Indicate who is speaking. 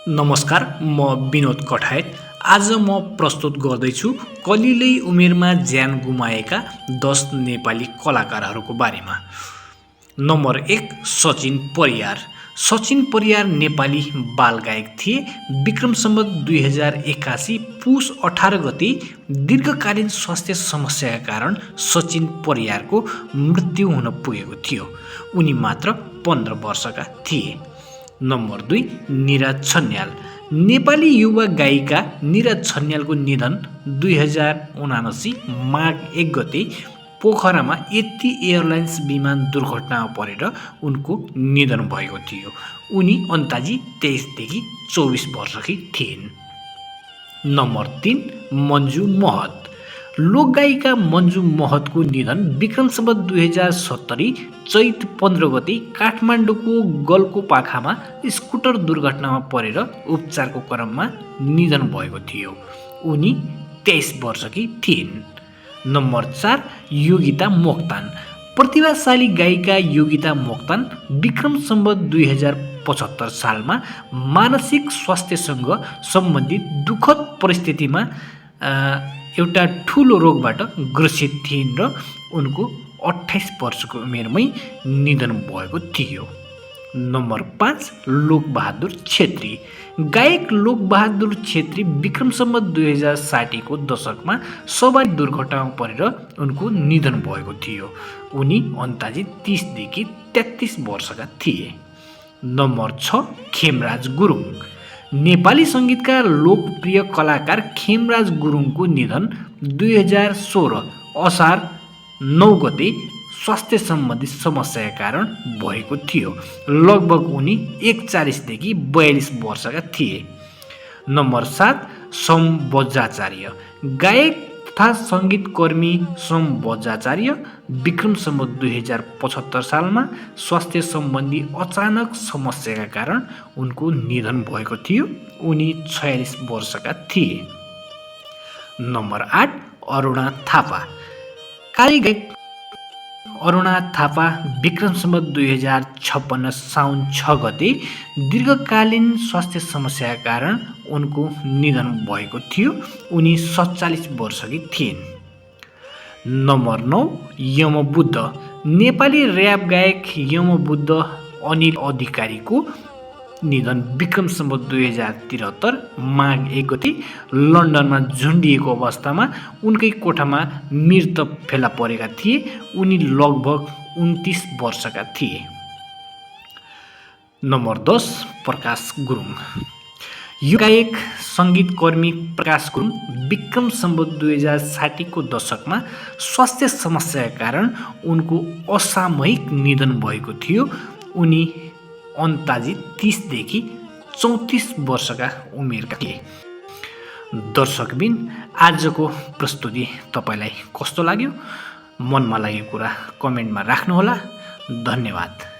Speaker 1: नमस्कार, म विनोद कठायत। आज म प्रस्तुत गर्दैछु कलिलै उमेरमा ज्यान गुमाएका 10 नेपाली कलाकारहरूको बारेमा। नम्बर 1, सचिन परियार। सचिन परियार नेपाली बालगायक थिए। विक्रम सम्वत 2081 पुस 18 गते दीर्घकालीन स्वास्थ्य समस्याका कारण सचिन परियारको मृत्यु हुन पुगेको थियो। उनी मात्र 15 वर्षका थिए। नम्बर 2, निरज छन्याल। नेपाली युवा गायिका निरज छन्यालको निधन 2079 माघ 1 गते पोखरामा यति एयरलाइन्स विमान दुर्घटनामा परेर उनको निधन भएको थियो। उनी अन्दाजी 23 देखि 24 वर्षकी थिइन्। नम्बर 3, मन्जु महत। लोकगायिका मन्जु महतको निधन विक्रम सम्वत 2070 चैत 15 गते काठमाडौँको गल्कोपाखामा स्कुटर दुर्घटनामा परेर उपचारको क्रममा निधन भएको थियो। उनी 23 वर्षकी थिइन्। नम्बर 4, योगिता मोक्तान। प्रतिभाशाली गायिका योगिता मोक्तान विक्रम सम्वत 2075 सालमा मानसिक स्वास्थ्यसँग सम्बन्धित दुःखद परिस्थितिमा एउटा ठुलो रोगबाट ग्रसित थिइन् र उनको 28 वर्षको उमेरमै निधन भएको थियो। नम्बर 5, लोकबहादुर छेत्री। गायक लोकबहादुर छेत्री विक्रम सम्वत 2060 को दशकमा सवारी दुर्घटनामा परेर उनको निधन भएको थियो। उनी अन्दाजी 30 देखि 33 वर्षका थिए। नम्बर 6, खेमराज गुरुङ। नेपाली सङ्गीतका लोकप्रिय कलाकार खेमराज गुरुङको निधन 2016 असार 9 गते स्वास्थ्य सम्बन्धी समस्याका कारण भएको थियो। लगभग उनी 41 देखि 42 वर्षका थिए। नम्बर 7, सम बज्राचार्य। गायक तथा सङ्गीतकर्मी सम बज्राचार्य विक्रम सम्वत 2075 सालमा स्वास्थ्य सम्बन्धी अचानक समस्याका कारण उनको निधन भएको थियो। उनी 46 वर्षका थिए। नम्बर 8, अरुणा थापा। काली गायक अरुणा थापा विक्रम सम्वत 2056 साउन 6 गते दीर्घकालीन स्वास्थ्य समस्याका कारण उनको निधन भएको थियो। उनी 47 वर्षकी थिइन्। नम्बर 9, यमबुद्ध। नेपाली र्याप गायक यमबुद्ध अनिल अधिकारीको निधन विक्रम सम्वत 2073 माघ 1 गते लन्डनमा झुन्डिएको अवस्थामा उनकै कोठामा मृत फेला परेका थिए। उनी लगभग 29 वर्षका थिए। नम्बर 10, प्रकाश गुरुङ। यो गायक सङ्गीतकर्मी प्रकाश गुरुङ विक्रम सम्वत 2060 को दशकमा स्वास्थ्य समस्याका कारण उनको असामयिक निधन भएको थियो। उनी अन्दाजी 30 देखि 34 वर्षका उमेरका थिए। दर्शकबिन, आजको प्रस्तुति तपाईँलाई कस्तो लाग्यो? मनमा लागेको कुरा कमेन्टमा राख्नुहोला। धन्यवाद।